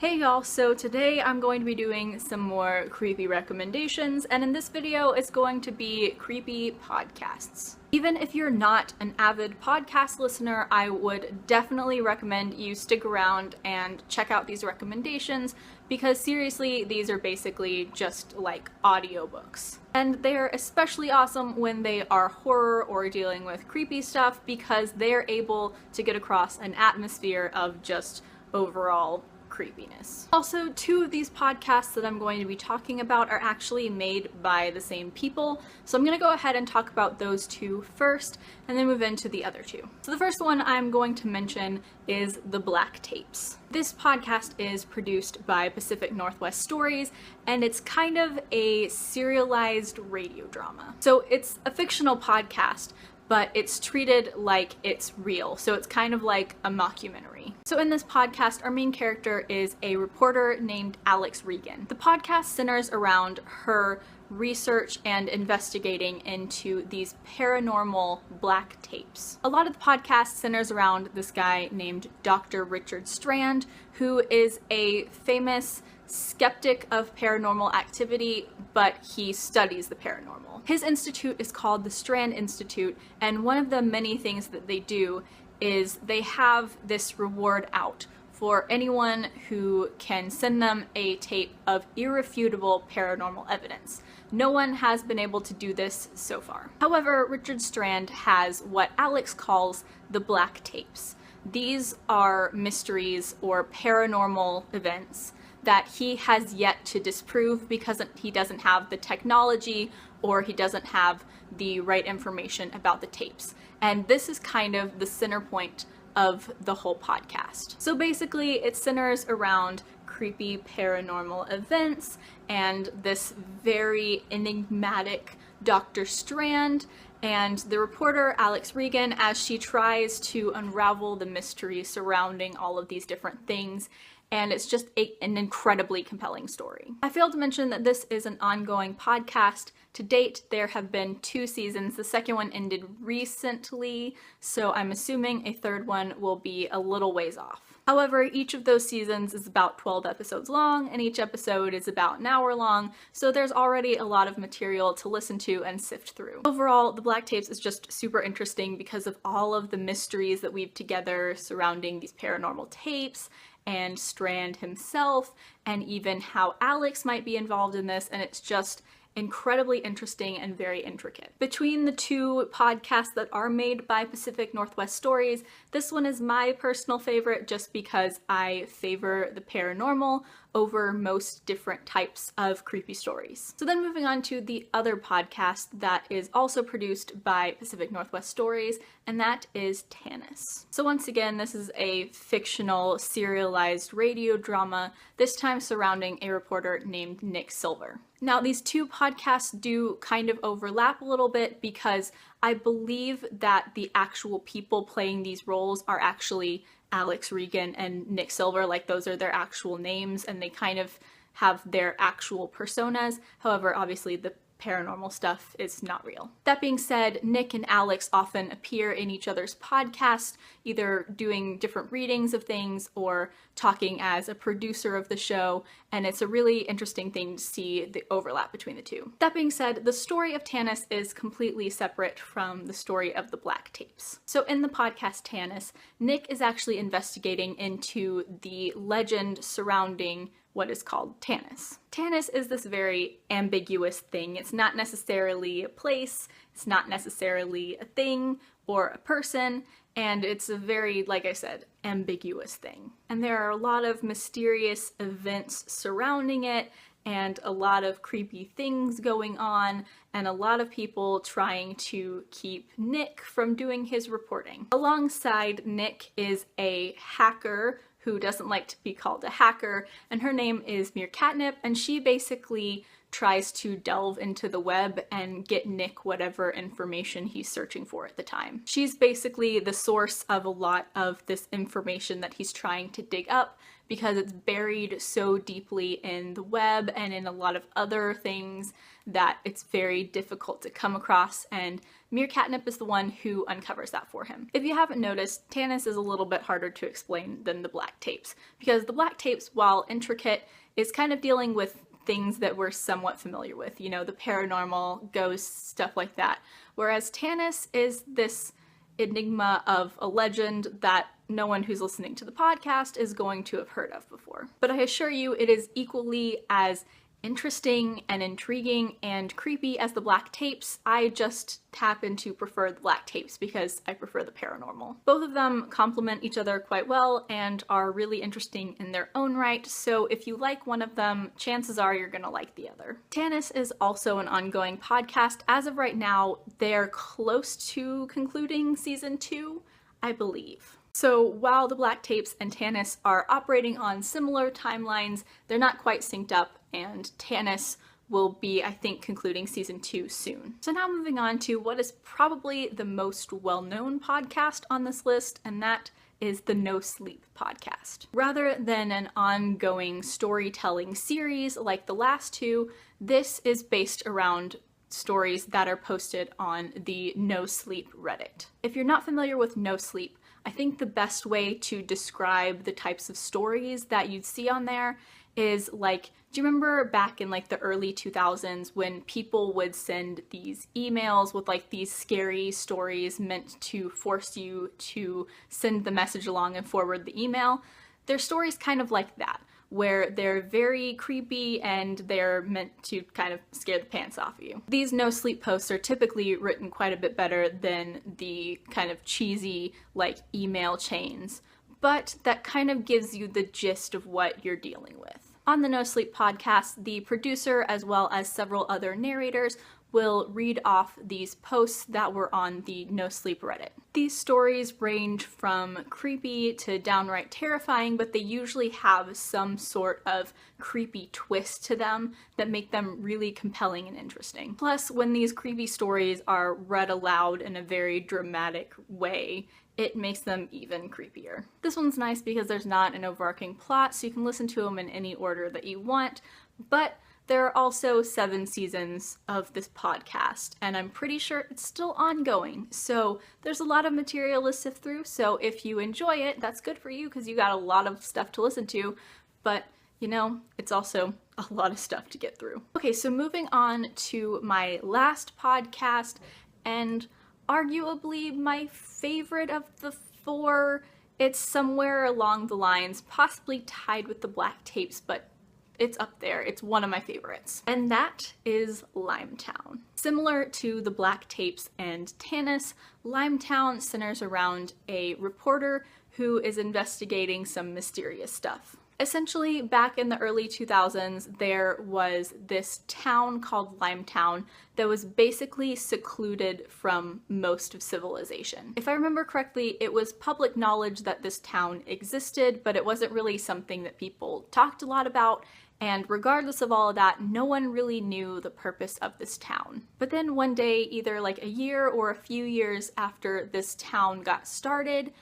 Hey y'all, so today I'm going to be doing some more creepy recommendations, and in this video it's going to be creepy podcasts. Even if you're not an avid podcast listener, I would definitely recommend you stick around and check out these recommendations because seriously, these are basically just like audiobooks. And they're especially awesome when they are horror or dealing with creepy stuff because they're able to get across an atmosphere of just overall creepiness. Also, two of these podcasts that I'm going to be talking about are actually made by the same people, so I'm going to go ahead and talk about those two first and then move into the other two. So the first one I'm going to mention is The Black Tapes. This podcast is produced by Pacific Northwest Stories, and it's kind of a serialized radio drama. So it's a fictional podcast, but it's treated like it's real, so it's kind of like a mockumentary. So in this podcast, our main character is a reporter named Alex Regan. The podcast centers around her research and investigating into these paranormal black tapes. A lot of the podcast centers around this guy named Dr. Richard Strand, who is a famous skeptic of paranormal activity, but he studies the paranormal. His institute is called the Strand Institute, and one of the many things that they do is they have this reward out for anyone who can send them a tape of irrefutable paranormal evidence. No one has been able to do this so far. However, Richard Strand has what Alex calls the black tapes. These are mysteries or paranormal events that he has yet to disprove because he doesn't have the technology or he doesn't have the right information about the tapes. And this is kind of the center point of the whole podcast. So basically it centers around creepy paranormal events and this very enigmatic Dr. Strand and the reporter Alex Regan as she tries to unravel the mystery surrounding all of these different things. And it's just an incredibly compelling story. I failed to mention that this is an ongoing podcast. To date, there have been 2 seasons. The second one ended recently, so I'm assuming a third one will be a little ways off. However, each of those seasons is about 12 episodes long, and each episode is about an hour long, so there's already a lot of material to listen to and sift through. Overall, The Black Tapes is just super interesting because of all of the mysteries that weave together surrounding these paranormal tapes, and Strand himself, and even how Alex might be involved in this, and it's just incredibly interesting and very intricate. Between the two podcasts that are made by Pacific Northwest Stories, this one is my personal favorite just because I favor the paranormal over most different types of creepy stories. So then moving on to the other podcast that is also produced by Pacific Northwest Stories, and that is Tanis. So once again, this is a fictional serialized radio drama, this time surrounding a reporter named Nick Silver. Now, these two podcasts do kind of overlap a little bit because I believe that the actual people playing these roles are actually Alex Regan and Nick Silver, like those are their actual names and they kind of have their actual personas. However, obviously the paranormal stuff is not real. That being said, Nick and Alex often appear in each other's podcasts, either doing different readings of things or talking as a producer of the show, and it's a really interesting thing to see the overlap between the two. That being said, the story of Tanis is completely separate from the story of the Black Tapes. So in the podcast Tanis, Nick is actually investigating into the legend surrounding what is called Tanis. Tanis is this very ambiguous thing. It's not necessarily a place, it's not necessarily a thing or a person, and it's a very, like I said, ambiguous thing. And there are a lot of mysterious events surrounding it, and a lot of creepy things going on, and a lot of people trying to keep Nick from doing his reporting. Alongside Nick is a hacker who doesn't like to be called a hacker, and her name is Mir Catnip, and she basically tries to delve into the web and get Nick whatever information he's searching for at the time. She's basically the source of a lot of this information that he's trying to dig up, because it's buried so deeply in the web and in a lot of other things that it's very difficult to come across, and Mere Catnip is the one who uncovers that for him. If you haven't noticed, Tanis is a little bit harder to explain than the Black Tapes, because the Black Tapes, while intricate, is kind of dealing with things that we're somewhat familiar with, you know, the paranormal, ghosts, stuff like that. Whereas Tanis is this enigma of a legend that no one who's listening to the podcast is going to have heard of before. But I assure you, it is equally as interesting and intriguing and creepy as the Black Tapes. I just happen to prefer the Black Tapes because I prefer the paranormal. Both of them complement each other quite well and are really interesting in their own right, so if you like one of them, chances are you're gonna like the other. Tanis is also an ongoing podcast. As of right now, they're close to concluding season 2, I believe. So while the Black Tapes and Tanis are operating on similar timelines, they're not quite synced up, and Tanis will be, I think, concluding season 2 soon. So now moving on to what is probably the most well-known podcast on this list, and that is the NoSleep Podcast. Rather than an ongoing storytelling series like the last two, this is based around stories that are posted on the NoSleep Reddit. If you're not familiar with NoSleep, I think the best way to describe the types of stories that you'd see on there is like, do you remember back in like the early 2000s when people would send these emails with like these scary stories meant to force you to send the message along and forward the email? They're stories kind of like that, where they're very creepy and they're meant to kind of scare the pants off of you. These NoSleep posts are typically written quite a bit better than the kind of cheesy like email chains, but that kind of gives you the gist of what you're dealing with. On the NoSleep podcast, the producer as well as several other narrators will read off these posts that were on the NoSleep Reddit. These stories range from creepy to downright terrifying, but they usually have some sort of creepy twist to them that make them really compelling and interesting. Plus, when these creepy stories are read aloud in a very dramatic way, it makes them even creepier. This one's nice because there's not an overarching plot, so you can listen to them in any order that you want, but there are also 7 seasons of this podcast, and I'm pretty sure it's still ongoing, so there's a lot of material to sift through, so if you enjoy it, that's good for you because you got a lot of stuff to listen to, but you know, it's also a lot of stuff to get through. Okay, so moving on to my last podcast, and arguably my favorite of the 4. It's somewhere along the lines, possibly tied with the Black Tapes, but it's up there. It's one of my favorites. And that is Limetown. Similar to the Black Tapes and Tanis, Limetown centers around a reporter who is investigating some mysterious stuff. Essentially, back in the early 2000s, there was this town called Limetown that was basically secluded from most of civilization. If I remember correctly, it was public knowledge that this town existed, but it wasn't really something that people talked a lot about, and regardless of all of that, no one really knew the purpose of this town. But then one day, either like a year or a few years after this town got started,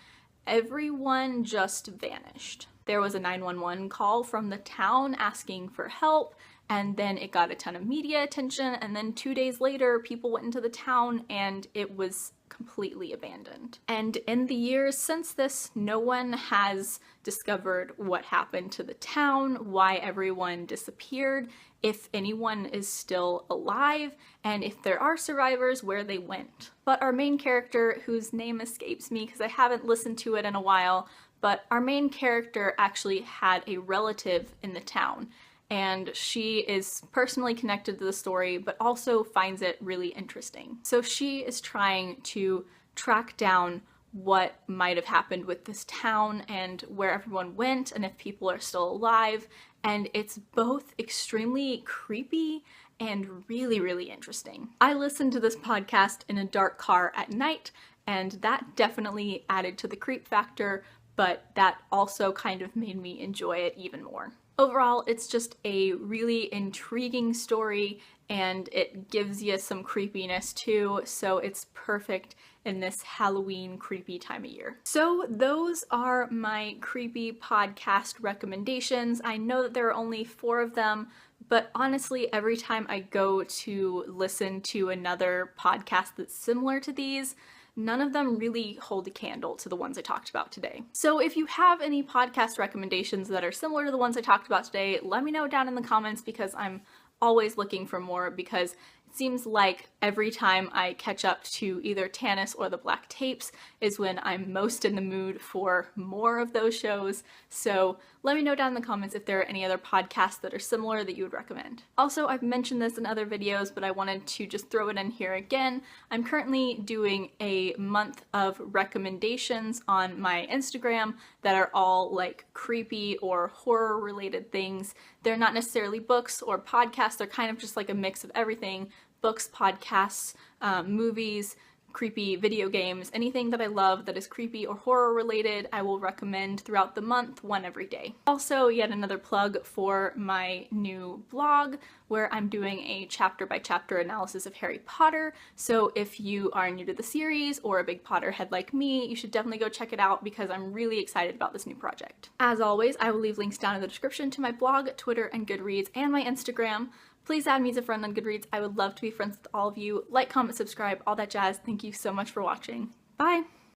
everyone just vanished. There was a 911 call from the town asking for help, and then it got a ton of media attention, and then 2 days later, people went into the town and it was completely abandoned. And in the years since this, no one has discovered what happened to the town, why everyone disappeared, if anyone is still alive, and if there are survivors, where they went. But our main character, whose name escapes me because I haven't listened to it in a while, but our main character actually had a relative in the town, and she is personally connected to the story, but also finds it really interesting. So she is trying to track down what might have happened with this town and where everyone went and if people are still alive, and it's both extremely creepy and really, really interesting. I listened to this podcast in a dark car at night, and that definitely added to the creep factor, but that also kind of made me enjoy it even more. Overall, it's just a really intriguing story, and it gives you some creepiness too, so it's perfect in this Halloween creepy time of year. So those are my creepy podcast recommendations. I know that there are only 4 of them, but honestly, every time I go to listen to another podcast that's similar to these, none of them really hold a candle to the ones I talked about today. So if you have any podcast recommendations that are similar to the ones I talked about today, let me know down in the comments, because I'm always looking for more, because it seems like every time I catch up to either Tanis or the Black Tapes is when I'm most in the mood for more of those shows. So let me know down in the comments if there are any other podcasts that are similar that you would recommend. Also, I've mentioned this in other videos, but I wanted to just throw it in here again. I'm currently doing a month of recommendations on my Instagram that are all like creepy or horror related things. They're not necessarily books or podcasts, they're kind of just like a mix of everything. Books, podcasts, movies, creepy video games, anything that I love that is creepy or horror related, I will recommend throughout the month, one every day. Also, yet another plug for my new blog where I'm doing a chapter by chapter analysis of Harry Potter. So if you are new to the series or a big Potterhead like me, you should definitely go check it out, because I'm really excited about this new project. As always, I will leave links down in the description to my blog, Twitter, and Goodreads, and my Instagram. Please add me as a friend on Goodreads. I would love to be friends with all of you. Like, comment, subscribe, all that jazz. Thank you so much for watching. Bye!